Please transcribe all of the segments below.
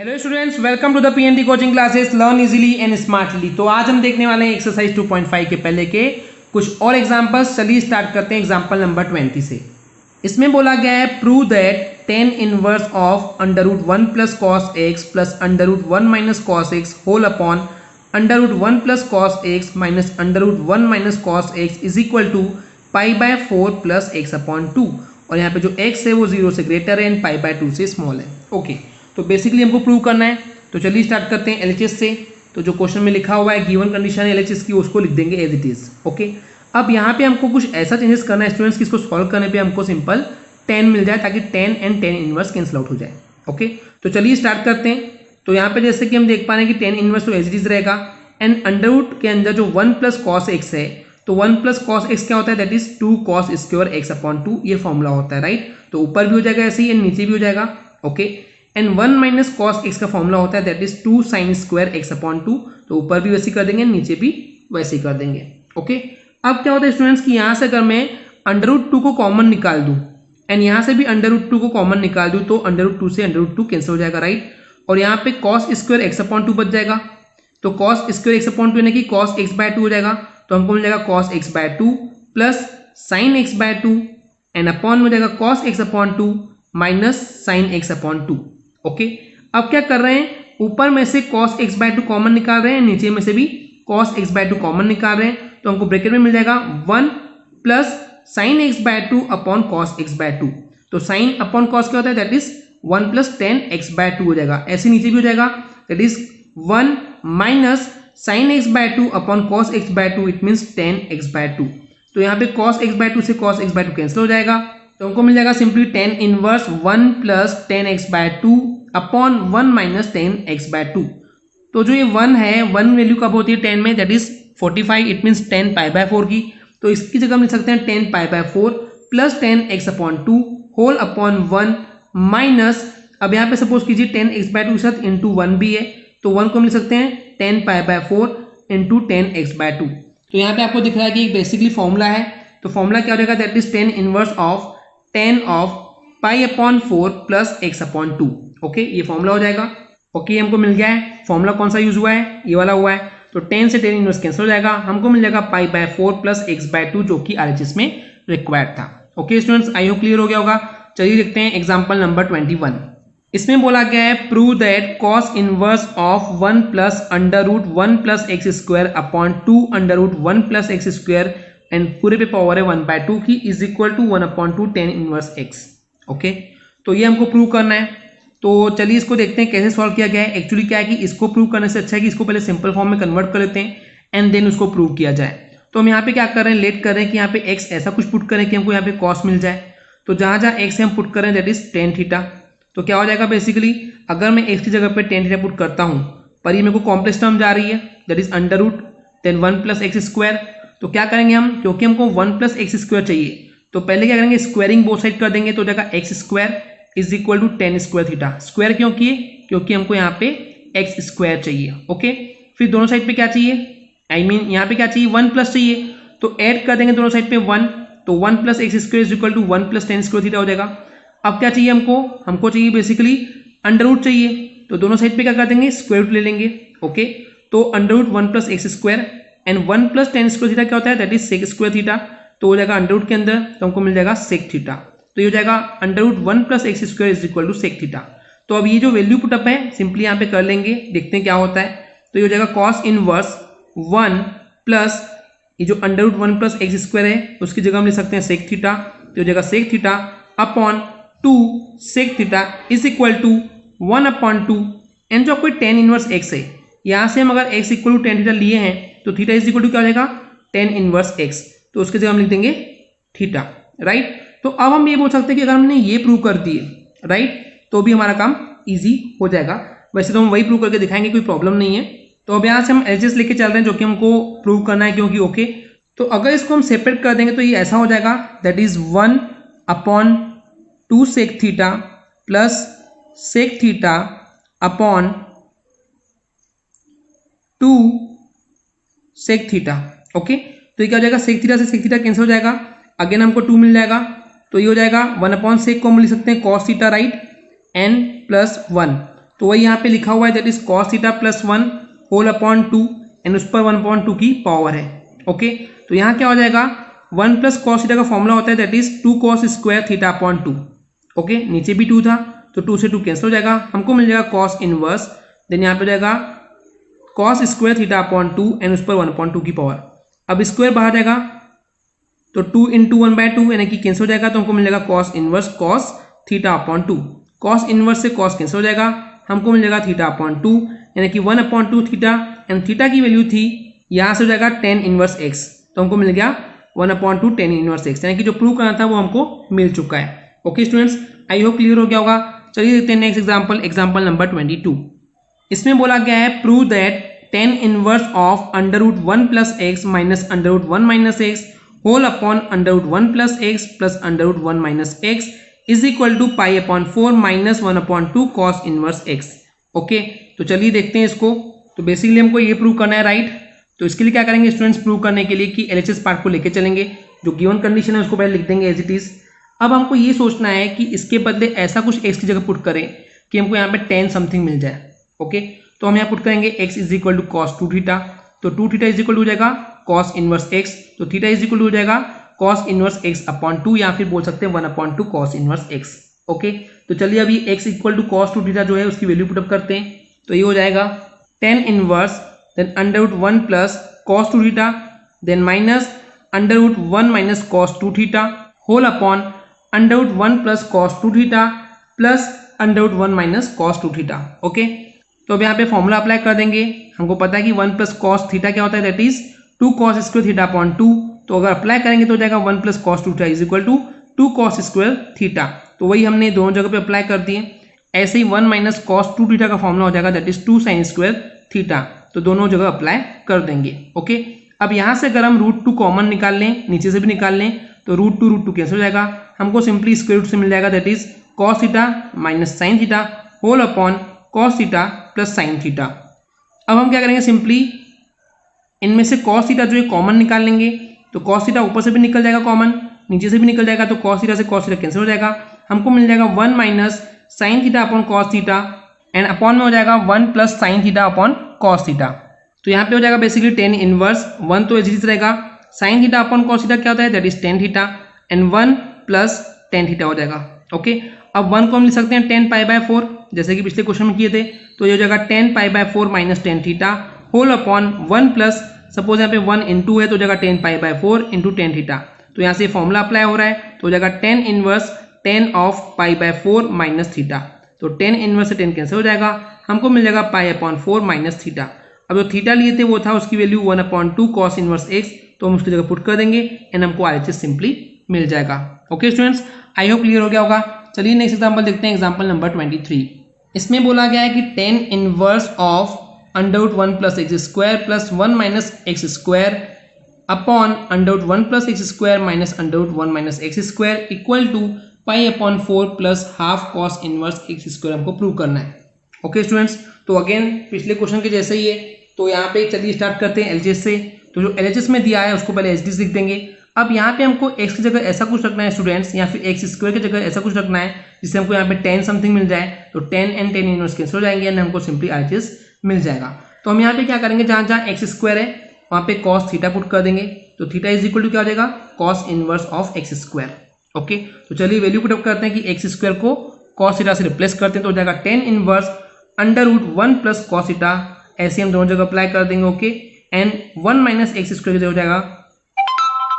Hello students, welcome to the PND coaching classes learn easily and smartly. तो आज हम देखने वाले हैं एक्सरसाइज 2.5 के पहले के कुछ और एग्जांपल्स। चलिए स्टार्ट करते हैं एग्जांपल नंबर 20 से। इसमें बोला गया है prove that tan inverse of √1 plus cos x plus √1 minus cos x whole upon √1 plus cos x minus √1 minus cos x is equal to π/4 plus x upon 2। और यहाँ पे जो x है वो 0 से ग्रेटर है एंड π/2 से स्मॉल है। ओके, तो बेसिकली हमको प्रूव करना है। तो चलिए स्टार्ट करते हैं एलएचएस से। तो जो क्वेश्चन में लिखा हुआ है गिवन कंडीशन है एलएचएस की, उसको लिख देंगे एज इट इज। ओके, अब यहाँ पे हमको कुछ ऐसा चेंजेस करना है स्टूडेंट्स कि इसको सॉल्व करने पे हमको सिंपल 10 मिल जाए, ताकि 10 एंड 10 इनवर्स कैंसिल आउट हो जाए। ओके, तो चलिए स्टार्ट करते हैं। तो यहाँ पे जैसे कि हम देख पा रहे हैं कि 10 इनवर्स तो एज इट इज रहेगा एंड अंडर रूट के अंदर जो 1 प्लस कॉस एक्स है, तो 1 प्लस कॉस एक्स क्या होता है, that is 2 cos square x upon 2। ये फॉर्मूला होता है, राइट। तो ऊपर भी हो जाएगा ऐसे ही एंड नीचे भी हो जाएगा। Okay, and 1 minus cos x का फॉर्मूला होता है that is 2 sine square x upon 2। तो ऊपर भी वैसे कर देंगे, नीचे भी वैसे ही कर देंगे। ओके, अब क्या होता है स्टूडेंट्स कि यहाँ से अगर मैं √2 को कॉमन निकाल दूं एंड यहाँ से भी √2 को कॉमन निकाल दूं, तो √2 से √2 कैंसिल हो जाएगा, राइट। और यहाँ पे कॉस स्क्वायर एक्स अपॉन 2 बच जाएगा। तो कॉस स्क्वायर एक्स अपॉन 2 यानी कि कॉस x/2 हो जाएगा। तो हमको मिल जाएगा cos x/2 plus sine x/2 and upon में जाएगा cos x upon 2 minus sine x upon 2। Okay, अब क्या कर रहे हैं, ऊपर में से cos x/2 कॉमन निकाल रहे हैं, नीचे में से भी cos x/2 कॉमन निकाल रहे हैं। तो हमको ब्रैकेट में मिल जाएगा 1 plus sine x/2 upon cos x/2। तो साइन अपॉन cos क्या होता है, that is 1 plus tan x/2 हो जाएगा। ऐसे नीचे भी हो जाएगा, that is 1 minus sine x/2 upon cos x/2, it means tan x/2। तो यहाँ पे cos x/2 से cos x/2 कैंसिल हो जाएगा। तो हमको मिल जाएगा simply tan inverse 1 plus tan x/2 upon 1 minus tan x/2। तो जो ये 1 है, 1 वैल्यू कब होती है 10 में, दैट इज 45, इट मीन्स 10 π/4 की। तो इसकी जगह हम लिख सकते हैं 10 π/4 plus tan x upon 2 whole upon 1 minus, अब यहाँ पे सपोज कीजिए 10 x/2 के साथ इंटू 1 भी है, तो 1 को हम लिख सकते हैं 10 π/4 इंटू 10 x/2। तो यहाँ पे आपको दिख रहा है कि एक बेसिकली फॉर्मूला है। तो फॉर्मूला क्या हो जाएगा, that is 10 inverse of 10 of π/4 plus x upon 2। Okay, ये फॉर्मूला हो जाएगा। ओके, हमको मिल गया है। फॉर्मूला कौन सा यूज हुआ है, ये वाला हुआ है। तो 10 से 10 इनवर्स कैंसिल हो जाएगा, हमको मिल जाएगा π/4 प्लस x/2, जो कि RHS में रिक्वायर्ड था। Okay students, I hope clear हो गया होगा। चलिए देखते हैं एग्जाम्पल नंबर 21। इसमें बोला गया है prove that cos inverse of 1 plus √1 plus x square upon 2 √1 plus x square and पूरे पे पावर है 1/2 की is equal to 1/2 tan inverse x. Okay, तो ये हमको प्रूव करना है। तो चलिए इसको देखते हैं कैसे सॉल्व किया गया है। एक्चुअली क्या है कि इसको प्रूव करने से अच्छा है कि इसको पहले सिंपल फॉर्म में कन्वर्ट कर लेते हैं एंड देन उसको प्रूव किया जाए। तो हम यहाँ पे क्या कर रहे हैं, लेट कर रहे हैं कि यहाँ पे x ऐसा कुछ पुट करें कि हमको यहाँ पे cos मिल जाए। तो जहाँ जहाँ x हम पुट करें दैट इज tan थीटा। तो क्या हो जाएगा, बेसिकली अगर मैं x की जगह पे tan थीटा पुट करता हूँ, पर ये मेरे को कॉम्प्लेक्स टर्म जा रही है, that is under root then 1 plus x square. तो क्या करेंगे हम, क्योंकि हमको 1 प्लस एक्स स्क्वायर चाहिए, तो पहले क्या करेंगे, स्क्वायरिंग बोथ साइड कर देंगे। तो जाएगा x square is equal to tan square theta. Square क्यों किए, क्योंकि हमको यहाँ पे एक्स स्क्वायर चाहिए। ओके, फिर दोनों साइड पे क्या चाहिए, आई मीन यहाँ पे क्या चाहिए, 1 प्लस चाहिए। तो ऐड कर देंगे दोनों साइड पे 1, तो 1 plus x square is equal to 1 plus tan square theta हो जाएगा। अब क्या चाहिए हमको चाहिए बेसिकली अंडर रूट चाहिए। तो दोनों साइड पे क्या कर देंगे, स्क्वायर रूट ले लेंगे। ओके, तो under root 1 plus x square and 1 plus tan square theta क्या होता है, that is sec square theta. तो हो जाएगा अंडर रूट के अंदर, तो हमको मिल जाएगा सेक थीटा। तो ये हो जाएगा under root 1 plus x square is equal to sec theta. तो अब ये जो वैल्यू पुटअप है सिंपली यहाँ पे कर लेंगे, देखते हैं क्या होता है। तो ये हो जाएगा cos इनवर्स 1 प्लस ये जो under root 1 plus x square है उसकी जगह हम ले सकते हैं सेक थीटा। तो हो जाएगा sec theta upon 2 sec theta is equal to 1/2 and जो कोई tan इनवर्स x है, यहाँ से हम अगर x equal to tan theta लिए हैं तो थीटा इज इक्वल टू क्या हो जाएगा, tan इनवर्स x। तो उसके जगह हम लिख देंगे थीटा, राइट। तो अब हम ये बोल सकते हैं कि अगर हमने ये प्रूव कर दिए, राइट, तो भी हमारा काम इजी हो जाएगा। वैसे तो हम वही प्रूव करके दिखाएंगे, कोई प्रॉब्लम नहीं है। तो अब यहाँ से हम एलएचएस लेके चल रहे हैं जो कि हमको प्रूव करना है, क्योंकि ओके। तो अगर इसको हम सेपरेट कर देंगे तो ये ऐसा हो जाएगा, that is 1/2 sec theta plus sec theta upon 2 sec theta. Okay, तो ये क्या हो जाएगा, सेक थीटा से सेक थीटा कैंसिल हो जाएगा, अगेन हमको 2 मिल जाएगा। तो ये हो जाएगा 1/sec को हम लिख सकते हैं cos थीटा, राइट, n + 1। तो वही यहाँ पे लिखा हुआ है that is cos theta plus 1 whole upon 2 and उस पर 1/2 की पावर है। ओके, तो यहाँ क्या हो जाएगा 1 प्लस कॉस थीटा का फॉर्मूला होता है that is 2 cos square theta upon 2। Okay, नीचे भी 2 था तो 2 से 2 कैंसिल हो जाएगा, हमको मिल जाएगा कॉस इनवर्स, देन यहाँ पे हो जाएगा cos square theta upon 2 and उस पर 1/2 की पावर। अब स्क्वायर बाहर जाएगा तो 2 इंटू 1/2 यानी कि कैंसिल हो जाएगा, तो हमको मिल जाएगा cos inverse cos theta upon 2। Cos inverse से कॉस कैंसिल हो जाएगा, हमको मिल जाएगा थीटा अपॉन 2 यानी कि 1/2 थीटा, एंड थीटा की वैल्यू थी यहाँ से हो जाएगा tan इनवर्स x, तो हमको मिल गया 1/2 tan इनवर्स x, यानी कि जो प्रूव करना था वो हमको मिल चुका है। Okay students, I hope clear हो गया होगा। चलिए देखते हैं नेक्स्ट एग्जांपल, एग्जांपल नंबर 22। इसमें बोला गया है prove that tan inverse of √1 plus x minus √1 minus x whole upon √1 plus x plus √1 minus x is equal to pi upon 4 minus 1/2 cos inverse x. Okay, तो चलिए देखते हैं इसको। तो बेसिकली हमको ये प्रूव करना है, राइट। तो इसके लिए क्या करेंगे स्टूडेंट्स, प्रूव करने के लिए कि एलएचएस पार्ट को लेके चलेंगे, जो गिवन कंडीशन है उसको पहले लिख देंगे एज इट इज। अब हमको ये सोचना है कि इसके बदले ऐसा कुछ एक्स की जगह पुट करें कि हमको यहाँ पे tan समथिंग मिल जाए। ओके, तो हम यहाँ पुट करेंगे x is equal to cos 2 theta, तो 2 थीटा इज इक्वल टू हो जाएगा कॉस इनवर्स x, तो थीटा इज इक्वल टू हो जाएगा कॉस इनवर्स x अपॉन 2, या फिर बोल सकते हैं 1/2 कॉस इनवर्स x। ओके, तो चलिए अभी x equal to cos 2 theta जो है उसकी वैल्यू पुटअप करते हैं, तो ये हो जाएगा tan inverse then √1 plus cos 2 theta then minus √1 minus cos 2 theta whole upon √1 plus cos 2 theta plus √1 minus cos 2 theta. Okay, तो अब यहाँ पे फॉर्मूला अप्लाई कर देंगे। हमको पता है कि 1 प्लस कॉस थीटा क्या होता है, that is 2 cos square theta upon 2, तो अगर अप्लाई करेंगे तो हो जाएगा 1 plus cos 2 theta is equal to 2 cos square theta, तो वही हमने दोनों जगह पे अप्लाई कर दिए। ऐसे ही 1 माइनस कॉस 2 थीटा का फॉर्मूला हो जाएगा that is 2 sin square theta, तो दोनों जगह अप्लाई कर देंगे। ओके, अब यहाँ से अगर हम √2 कॉमन निकाल लें, नीचे से भी निकाल लें, तो √2 कैंसिल हो जाएगा, हमको सिंपली स्क्वायर रूट से मिल जाएगा that is cos theta minus sine theta whole upon cos theta plus sine theta. अब हम क्या करेंगे, सिंपली इनमें से कॉस थीटा जो है कॉमन निकाल लेंगे, तो कॉस थीटा ऊपर से भी निकल जाएगा कॉमन, नीचे से भी निकल जाएगा, तो कॉस थीटा से कॉस थीटा कैंसिल हो जाएगा, हमको मिल जाएगा 1 minus sine theta upon cos theta and upon में हो जाएगा 1 plus sine theta upon cos theta. तो यहाँ पे हो जाएगा बेसिकली tan इनवर्स 1 तो एज रहेगा, sign theta upon cos theta क्या होता है that is tan theta and 1 plus tan theta हो जाएगा। ओके, अब 1 को हम लिख सकते हैं tan π/4 जैसे कि पिछले क्वेश्चन में किए थे, तो ये हो जाएगा tan π/4 minus tan theta whole upon 1 plus, suppose यहाँ पे 1 इंटू है तो हो जाएगा tan π/4 इंटू tan थीटा, तो यहाँ से फॉर्मूला अप्लाई हो रहा है, तो हो जाएगा tan inverse tan of π/4 minus theta, तो tan इनवर्स से tan कैंसिल हो जाएगा, हमको मिल जाएगा π/4 माइनस थीटा। अब जो थीटा लिए थे वो था उसकी वैल्यू 1/2 cos इनवर्स x, तो हम उसकी जगह पुट कर देंगे एंड हमको RHS सिंपली मिल जाएगा। Okay students, I hope clear हो गया होगा। चलिए नेक्स्ट एग्जांपल देखते हैं, एग्जांपल नंबर 23। इसमें बोला गया है कि tan inverse of √1 plus x square plus 1 minus x square upon √1 plus x square minus √1 minus x square equal to π/4 plus half cos inverse x square हमको प्रूव करना है। ओके स्टूडेंट्स, तो again पिछले क्वेश्चन के जैसे ही है, तो यहाँ पे चलिए स्टार्ट करते हैं एलएचएस से। तो जो एलएचएस में दिया है उसको पहले एचडीएस लिख देंगे। अब यहाँ पे हमको x की जगह ऐसा कुछ रखना है स्टूडेंट्स, या फिर एक्स स्क्वायर की जगह ऐसा कुछ रखना है जिससे हमको यहाँ पे tan समथिंग मिल जाए, तो tan and tan inverse cancel हो जाएंगे एंड हमको सिंपली RHS मिल जाएगा। तो हम यहाँ पे क्या करेंगे, जहाँ जहाँ एक्स स्क्वायर है वहाँ पे cos थीटा पुट कर देंगे, तो थीटा इज इक्वल टू क्या हो जाएगा cos inverse of x square. Okay, तो चलिए वैल्यू पुट अप करते हैं कि एक्स स्क्वायर को cos थीटा से रिप्लेस करते हैं, तो हो जाएगा tan inverse √1 plus cos theta, ऐसे हम दोनों जगह अप्लाई कर देंगे। Okay, and 1 minus x square की जगह हो जाएगा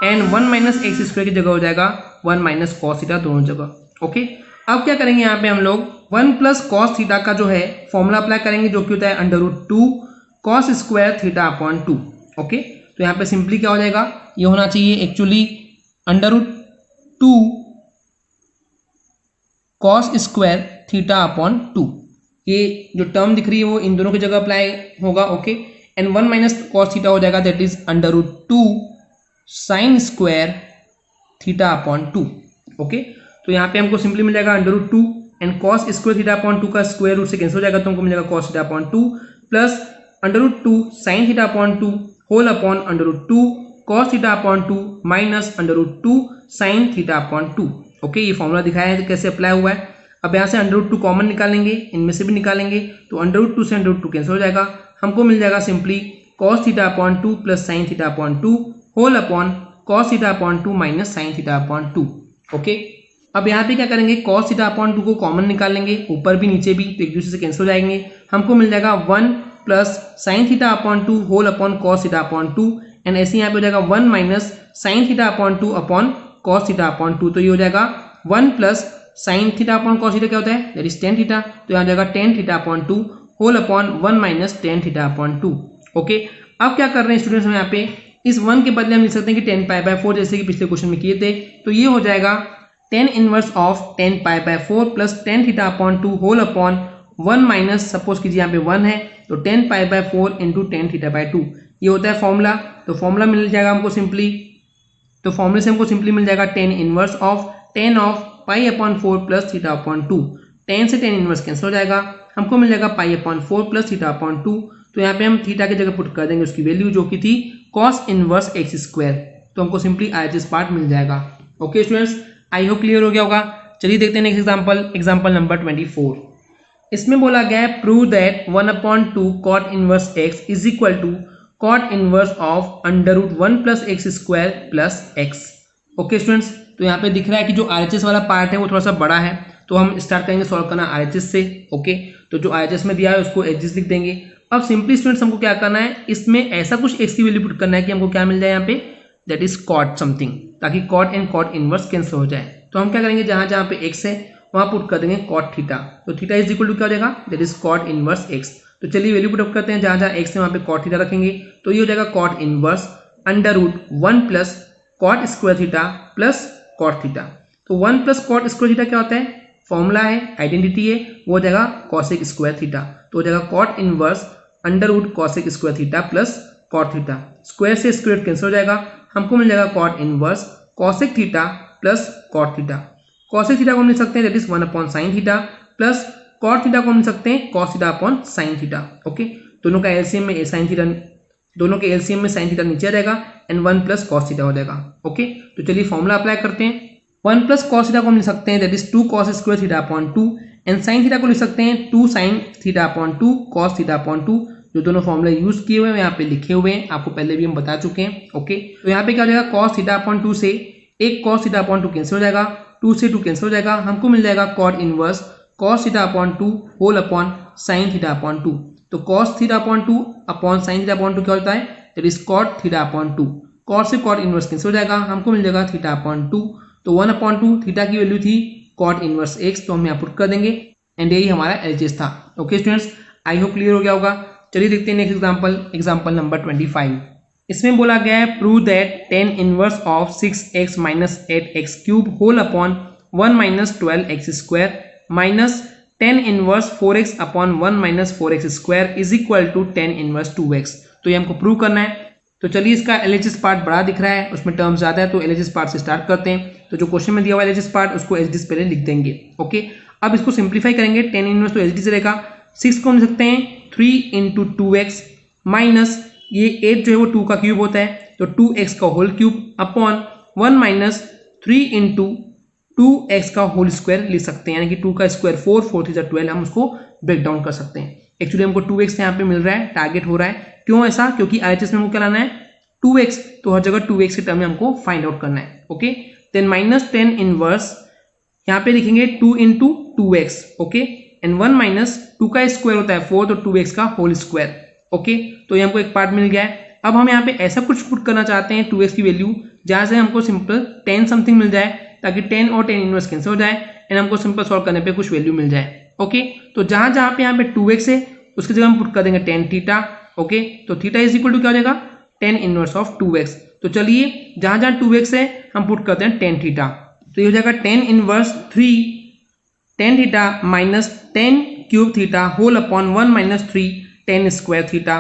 एंड 1 माइनस एक्स स्क्वायर की जगह हो जाएगा 1 माइनस cos थीटा दोनों जगह। ओके, अब क्या करेंगे, यहाँ पे हम लोग 1 प्लस cos थीटा का जो है फॉर्मूला अप्लाई करेंगे, जो कि होता है √2 cos square theta upon 2। Okay, तो यहाँ पे सिंपली क्या हो जाएगा, ये होना चाहिए actually √2 cos square theta upon 2, ये जो टर्म दिख रही है वो इन दोनों की जगह अप्लाई होगा। Okay, and 1 minus cos theta हो जाएगा that is √2 sine square theta upon 2। Okay, तो यहाँ पे हमको सिंपली मिल जाएगा √2 and cos square theta upon 2 का स्क्वायर रूट से कैंसिल हो जाएगा, तो हमको मिल जाएगा cos theta upon 2 plus √2 sine theta upon 2 whole upon √2 cos theta upon 2 minus √2 sine theta upon 2। Okay, ये फॉर्मूला दिखाया है कैसे अप्लाई हुआ है। अब यहाँ से √2 कॉमन निकालेंगे, इनमें से भी निकालेंगे, तो √2 से √2 कैंसिल हो जाएगा, हमको मिल जाएगा simply cos theta upon 2 plus sine theta upon 2 whole upon cos theta upon 2 minus sine theta upon 2। Okay, अब यहाँ पे क्या करेंगे, cos थीटा अपॉन 2 को कॉमन निकालेंगे, ऊपर भी नीचे भी, तो एक दूसरे से कैंसिल हो जाएंगे, हमको मिल जाएगा 1 plus sine theta upon 2 whole upon cos theta upon 2 and ऐसे यहाँ पे हो जाएगा 1 minus sine theta upon 2 upon cos theta upon 2, तो ये हो जाएगा 1 plus sine theta upon cos theta क्या होता है, दैट इज tan थीटा, तो यहाँ हो जाएगा tan theta upon 2 whole upon 1 minus tan theta upon 2। Okay, अब क्या कर रहे हैं स्टूडेंट्स, हम यहाँ पे इस 1 के बदले हम लिख सकते हैं कि tan पाई बाय 4 जैसे कि पिछले क्वेश्चन में किए थे, तो ये हो जाएगा tan inverse of tan pi by 4 plus tan theta upon 2 whole upon 1 minus, suppose कीजिए यहाँ पे 1 है तो tan pi by 4 into tan theta by 2, ये होता है फॉर्मूला। तो फॉर्मूला मिल जाएगा हमको सिंपली, तो फॉर्मूले से हमको सिंपली मिल जाएगा tan inverse of tan of pi upon 4 plus theta upon 2, tan से tan इनवर्स कैंसिल हो जाएगा, हमको मिल जाएगा पाई अपॉन 4 प्लस थीटा अपॉन 2, तो यहाँ पे हम थीटा की जगह पुट कर देंगे उसकी वैल्यू जो कि थी cos इनवर्स x स्क्वायर, तो हमको सिंपली RHS पार्ट मिल जाएगा। Okay students, I hope clear हो गया होगा। चलिए देखते हैं नेक्स्ट एग्जांपल, एग्जांपल नंबर 24। इसमें बोला गया है prove that 1/2 cot inverse x is equal to cot inverse of √1 plus x square plus x। Okay students, तो यहाँ पे दिख रहा है कि जो RHS वाला पार्ट है वो थोड़ा सा बड़ा है, तो हम स्टार्ट करेंगे सॉल्व करना RHS से। ओके, तो जो RHS में दिया है उसको एचएस लिख देंगे। अब सिंपली स्टूडेंट्स हमको क्या करना है, इसमें ऐसा कुछ x की वैल्यू पुट करना है कि हमको क्या मिल जाए यहाँ पे, दैट इज cot समथिंग, ताकि cot and cot inverse cancel हो जाए। तो हम क्या करेंगे, जहाँ जहाँ पे x है वहाँ पुट कर देंगे cot थीटा, तो थीटा इज इक्वल टू क्या हो जाएगा, that is cot inverse x। तो चलिए वैल्यू पुट अप करते हैं, जहाँ जहाँ x है वहाँ पे cot थीटा रखेंगे, तो ये हो जाएगा cot inverse √1 plus cot square theta plus cot theta. तो 1 प्लस cot स्क्वायर थीटा क्या होता है, फॉर्मूला है, आइडेंटिटी है, वो हो जाएगा cosec स्क्वायर थीटा, तो हो जाएगा cot inverse √cosec square theta plus cot theta, square से स्क्वायर कैंसिल हो जाएगा, हमको मिल जाएगा cot inverse cosec theta plus cot theta. cosec theta को हम लिख सकते हैं that is 1/sin theta plus cot theta को हम लिख सकते हैं cos theta upon sin theta. Okay, दोनों का एलसीएम में sin थीटा, दोनों के एलसीएम में sin थीटा नीचे आ जाएगा एंड 1 प्लस cos थीटा हो जाएगा। ओके, तो चलिए फॉर्मूला अप्लाई करते हैं। 1 प्लस cos थीटा को हम लिख सकते हैं that is 2 cos square theta upon 2 and sin theta को लिख सकते हैं 2 sin theta upon 2 cos theta upon 2, जो दोनों फॉर्मूले यूज किए हुए हैं यहाँ पे लिखे हुए हैं, आपको पहले भी हम बता चुके हैं। ओके, तो यहाँ पे क्या हो जाएगा, cos थीटा अपॉन 2 से एक cos थीटा अपॉन 2 कैंसिल हो जाएगा, 2 से 2 कैंसिल हो जाएगा, हमको मिल जाएगा cot inverse cos theta upon 2 whole upon sin theta upon 2। तो cos theta upon 2 upon sin theta upon 2 क्या होता है, that is cot theta upon 2, cot से cot इनवर्स कैंसिल हो जाएगा, हमको मिल जाएगा थीटा अपॉन 2, तो 1/2 थीटा की वैल्यू थी cot इनवर्स x, तो हम यहाँ पुट कर देंगे एंड यही हमारा एलजीएस था। Okay students, I hope clear हो गया होगा। चलिए देखते हैं नेक्स्ट एग्जांपल, एग्जांपल नंबर 25। इसमें बोला गया है prove that tan inverse of 6x minus 8x cube whole upon 1 minus 12x square minus tan inverse 4x upon 1 minus 4x square is equal to tan inverse 2x। तो ये हमको prove करना है। तो चलिए, इसका एलएचएस पार्ट बड़ा दिख रहा है, उसमें टर्म्स ज़्यादा है, तो एलएचएस पार्ट से स्टार्ट करते हैं। तो जो क्वेश्चन में दिया हुआ एलएचएस पार्ट उसको एचडी पहले लिख देंगे। ओके, अब इसको सिंप्लीफाई करेंगे, tan इनवर्स तो एचडी से रहेगा, 6 को हम लिख सकते हैं 3 इंटू 2x माइनस ये 8 जो है वो 2 का क्यूब होता है, तो 2x का whole cube upon 1 minus 3 into 2x का होल स्क्वायर लिख सकते हैं, यानी कि 2 का स्क्वायर 4, 4 3 12, हम उसको ब्रेक डाउन कर सकते हैं। एक्चुअली हमको 2x यहाँ पे मिल रहा है, टारगेट हो रहा है, क्यों ऐसा, क्योंकि RHS में हमको क्या लाना है 2x, तो हर जगह 2x के टर्म में हमको फाइंड आउट करना है। Okay, then minus tan inverse यहाँ पे लिखेंगे 2 into 2x, okay, and 1 minus 2 का स्क्वायर होता है 4, तो 2x का होल स्क्वायर। ओके, तो ये हमको एक पार्ट मिल गया है। अब हम यहाँ पे ऐसा कुछ पुट करना चाहते हैं 2x की वैल्यू जहाँ से हमको सिंपल tan समथिंग मिल जाए, ताकि tan और tan इनवर्स कैंसिल हो जाए एंड हमको सिंपल सॉल्व करने पे कुछ वैल्यू मिल जाए। ओके, तो जहाँ जहाँ पे यहाँ पे 2x है उसकी जगह हम पुट कर देंगे tan थीटा। ओके, तो थीटा इज इक्वल टू क्या हो जाएगा, tan इनवर्स ऑफ 2x। तो चलिए, जहाँ जहाँ 2x है हम पुट करते हैं tan थीटा, तो ये हो जाएगा tan inverse 3 tan theta minus tan cube theta whole upon 1 minus 3 tan square theta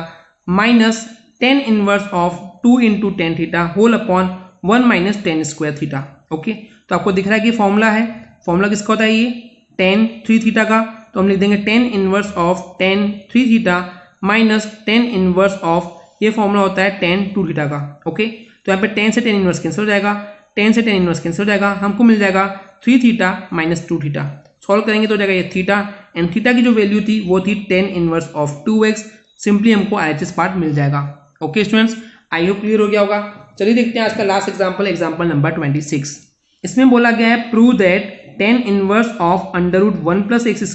minus tan inverse of 2 into tan theta whole upon 1 minus tan square theta. Okay, तो आपको दिख रहा है कि फॉर्मूला है, फॉर्मूला किसका होता है, ये tan 3 थीटा का, तो हम लिख देंगे tan inverse of tan 3 theta minus tan inverse of, ये फॉर्मूला होता है tan 2 थीटा का। ओके, तो यहाँ पे tan से tan इनवर्स कैंसिल हो जाएगा, tan से tan इनवर्स कैंसिल हो जाएगा, हमको मिल जाएगा 3 थीटा माइनस 2 थीटा। सॉल्व करेंगे तो हो जाएगा ये थीटा, एंड थीटा की जो वैल्यू थी वो थी 10 इनवर्स ऑफ 2x। सिंपली हमको RHS पार्ट मिल जाएगा। Okay students, I hope clear हो गया होगा। चलिए देखते हैं आज का लास्ट एग्जाम्पल, एग्जाम्पल नंबर 26। इसमें बोला गया है prove that 10 inverse of √1 + x²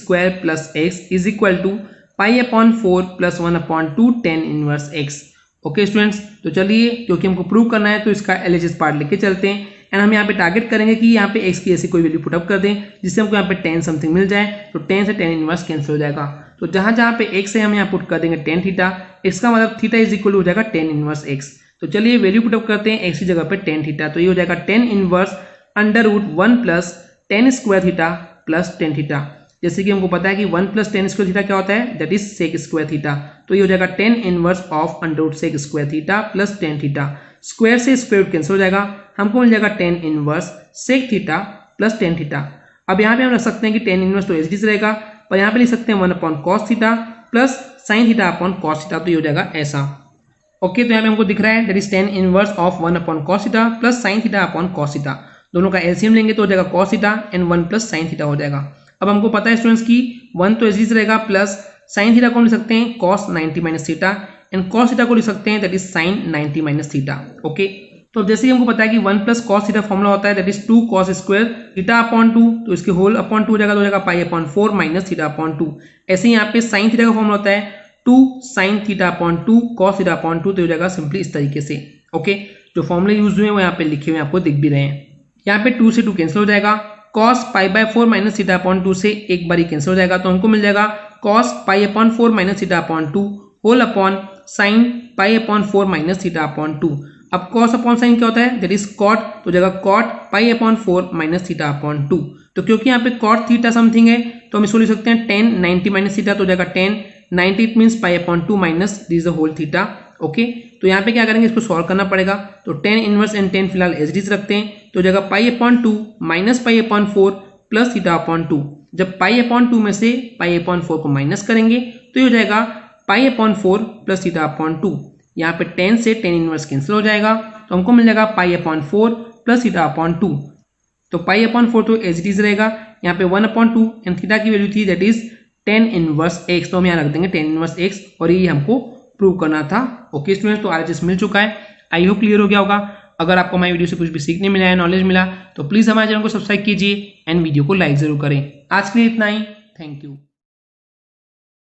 + x is equal to π/4 + 1/2 10 inverse x। Okay students, तो चलिए क्योंकि हमको प्रूव करना है तो इसका LHS पार्ट लेके चलते हैं, एंड हम यहाँ पे टारगेट करेंगे कि यहाँ पे x की ऐसी कोई वैल्यू पुटअप कर दें जिससे हमको यहाँ पे 10 समथिंग मिल जाए। तो 10 से 10 इनवर्स कैंसिल हो जाएगा। तो जहाँ जहाँ पे x है हम यहाँ पुट कर देंगे tan थीटा, इसका मतलब थीटा इज इक्वल हो जाएगा 10 इनवर्स x। तो चलिए वैल्यू पुटअप करते हैं x की जगह पे tan थीटा, तो ये हो जाएगा 10 inverse √1 + tan² theta + tan theta. जैसे कि हमको पता है कि 1 + tan² थीटा क्या होता है, दैट इज sec² थीटा। तो ये हो जाएगा 10 inverse of √sec² theta + tan theta. Square से स्क्वायर रूट कैंसिल हो जाएगा, हमको मिल जाएगा 10 inverse sec theta + tan theta. अब यहाँ पे हम रख सकते हैं कि 10 इनवर्स तो एज इट इज रहेगा, पर यहाँ पे लिख सकते हैं 1/cos थीटा + sin थीटा/cos थीटा, तो ये हो जाएगा ऐसा। ओके, तो यहाँ पे हमको दिख रहा है that is 10 inverse of 1/cos theta + sin थीटा/cos थीटा। दोनों का एलसीएम लेंगे तो हो जाएगा cos theta and 1 + sin theta हो जाएगा। अब हमको पता है स्टूडेंट्स की 1 तो एज इट इज रहेगा, प्लस sin थीटा को लिख सकते हैं cos 90 - theta, and cos theta को लिख सकते हैं that is sin 90 - theta. Okay, तो जैसे ही हमको पता है कि 1 + cos थीटा फॉर्मूला होता है दैट इज 2 cos² थीटा/2, तो इसके होल अपॉन 2 हो जाएगा, तो हो जाएगा π/4 - थीटा/2। ऐसे ही यहाँ पे sin थीटा का फॉर्मूला होता है 2 sin थीटा/2 cos थीटा/2, तो हो जाएगा सिंपली इस तरीके से। ओके, जो फॉर्मूले यूज हुए हैं वो यहाँ पे लिखे हुए आपको दिख भी रहे हैं। यहाँ पे 2 से 2 कैंसिल हो जाएगा, cos π/4 - थीटा/2 से एक बार ही कैंसिल हो जाएगा, तो हमको मिल जाएगा cos π/4 - थीटा/2 होल अपॉन sin π/4 - थीटा/2। अब cos अपॉन sin क्या होता है, दैट इज cot, तो जाएगा cot π/4 - थीटा/2। तो क्योंकि यहाँ पे cot थीटा समथिंग है तो हम इसको लिख सकते हैं tan 90 - थीटा, तो जाएगा tan 90 it means π/2 minus this the whole theta. Okay, तो यहाँ पे क्या करेंगे, इसको सॉल्व करना पड़ेगा। तो tan इनवर्स एंड tan फिलहाल एज इट इज रखते हैं, तो जाएगा π/2 माइनस π/4 प्लस थीटा/2। जब π/2 में से π/4 को माइनस करेंगे तो ये हो जाएगा π/4 प्लस थीटा/2। यहाँ पे 10 से tan इनवर्स कैंसिल हो जाएगा, तो हमको मिल जाएगा π/4 प्लस थीटा/2। तो π/4 तो एज इट इज रहेगा, यहाँ पे 1/2 एंड थीटा की वैल्यू थी that is tan inverse x, तो हम यहाँ रख देंगे tan इनवर्स x, और ये हमको प्रूव करना था। ओके स्टूडेंट्स, तो RHS मिल चुका है। आई होप क्लियर हो गया होगा। अगर आपको हमारी वीडियो से कुछ भी सीखने मिला है, नॉलेज मिला, तो प्लीज़ हमारे चैनल को सब्सक्राइब कीजिए एंड वीडियो को लाइक जरूर करें। आज के लिए इतना ही, थैंक यू।